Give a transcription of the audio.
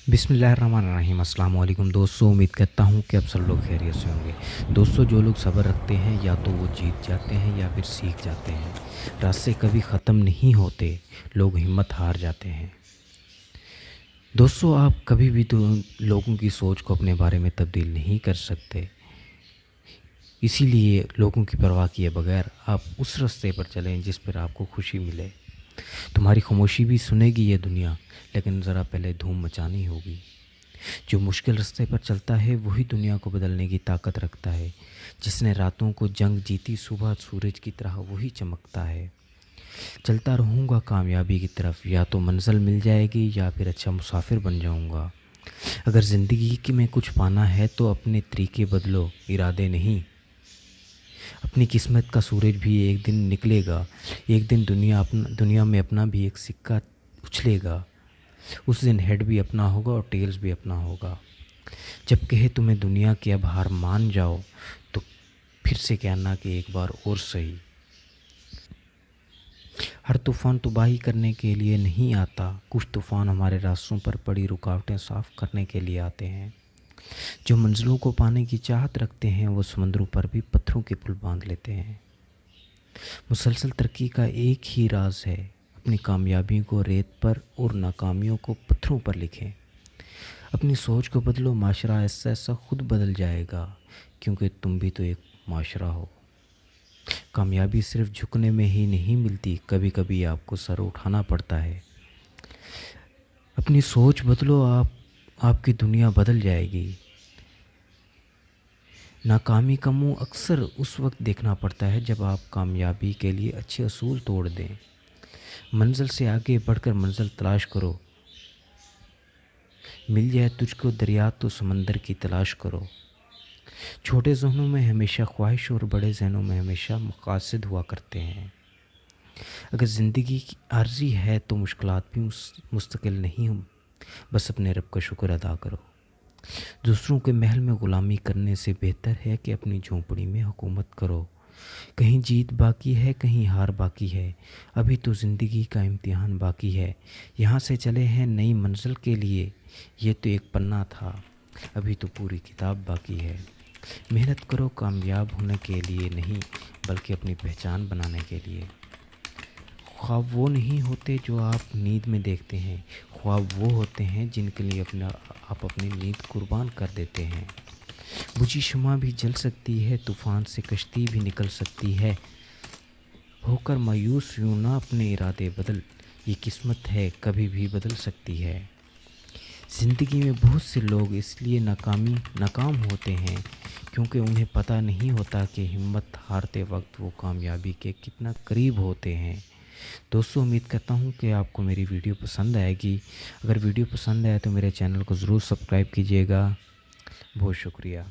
बिस्मिल्लाहिर्रहमानिर्रहीम। अस्सलाम वालेकुम दोस्तों, उम्मीद करता हूँ कि आप सब लोग खैरियत से होंगे। दोस्तों, जो लोग सब्र रखते हैं या तो वो जीत जाते हैं या फिर सीख जाते हैं। रास्ते कभी ख़त्म नहीं होते, लोग हिम्मत हार जाते हैं। दोस्तों, आप कभी भी तो लोगों की सोच को अपने बारे में तब्दील नहीं कर सकते, इसीलिए लोगों की परवाह किए बगैर आप उस रास्ते पर चलें जिस पर आपको खुशी मिले। तुम्हारी खामोशी भी सुनेगी ये दुनिया, लेकिन ज़रा पहले धूम मचानी होगी। जो मुश्किल रास्ते पर चलता है वही दुनिया को बदलने की ताकत रखता है। जिसने रातों को जंग जीती, सुबह सूरज की तरह वही चमकता है। चलता रहूँगा कामयाबी की तरफ, या तो मंजिल मिल जाएगी या फिर अच्छा मुसाफिर बन जाऊँगा। अगर ज़िंदगी की में कुछ पाना है तो अपने तरीके बदलो, इरादे नहीं। अपनी किस्मत का सूरज भी एक दिन निकलेगा। एक दिन दुनिया में अपना भी एक सिक्का उछलेगा। उस दिन हेड भी अपना होगा और टेल्स भी अपना होगा। जब कहे तुम्हें दुनिया की अब हार मान जाओ, तो फिर से कहना कि एक बार और सही। हर तूफ़ान तबाही करने के लिए नहीं आता, कुछ तूफ़ान हमारे रास्तों पर पड़ी रुकावटें साफ़ करने के लिए आते हैं। जो मंजिलों को पाने की चाहत रखते हैं वो समंदरों पर भी पत्थरों के पुल बांध लेते हैं। मुसलसल तरक्की का एक ही राज है, अपनी कामयाबियों को रेत पर और नाकामियों को पत्थरों पर लिखें। अपनी सोच को बदलो, माशरा ऐसा ऐसा खुद बदल जाएगा, क्योंकि तुम भी तो एक माशरा हो। कामयाबी सिर्फ झुकने में ही नहीं मिलती, कभी कभी आपको सर उठाना पड़ता है। अपनी सोच बदलो, आपकी दुनिया बदल जाएगी। नाकामी का मुंह अक्सर उस वक्त देखना पड़ता है जब आप कामयाबी के लिए अच्छे असूल तोड़ दें। मंजिल से आगे बढ़कर मंजिल तलाश करो। मिल जाए तुझको दरिया तो समंदर की तलाश करो। छोटे जहनों में हमेशा ख्वाहिश और बड़े जहनों में हमेशा मकासद हुआ करते हैं। अगर ज़िंदगी की आर्जी है तो मुश्किलात भी मुस्तकिल नहीं हो, बस अपने रब का शुक्र अदा करो। दूसरों के महल में ग़ुलामी करने से बेहतर है कि अपनी झोंपड़ी में हुकूमत करो। कहीं जीत बाकी है, कहीं हार बाकी है, अभी तो ज़िंदगी का इम्तिहान बाकी है। यहाँ से चले हैं नई मंजिल के लिए, ये तो एक पन्ना था, अभी तो पूरी किताब बाकी है। मेहनत करो कामयाब होने के लिए नहीं, बल्कि अपनी पहचान बनाने के लिए। ख्वाब वो नहीं होते जो आप नींद में देखते हैं, ख्वाब वो होते हैं जिनके लिए आप अपनी नींद कुर्बान कर देते हैं। बुझी शुमा भी जल सकती है, तूफ़ान से कश्ती भी निकल सकती है। होकर मायूस यूँ ना अपने इरादे बदल, ये किस्मत है कभी भी बदल सकती है। ज़िंदगी में बहुत से लोग इसलिए नाकाम होते हैं क्योंकि उन्हें पता नहीं होता कि हिम्मत हारते वक्त वो कामयाबी के कितना करीब होते हैं। दोस्तों, उम्मीद करता हूँ कि आपको मेरी वीडियो पसंद आएगी। अगर वीडियो पसंद आए तो मेरे चैनल को ज़रूर सब्सक्राइब कीजिएगा। बहुत शुक्रिया।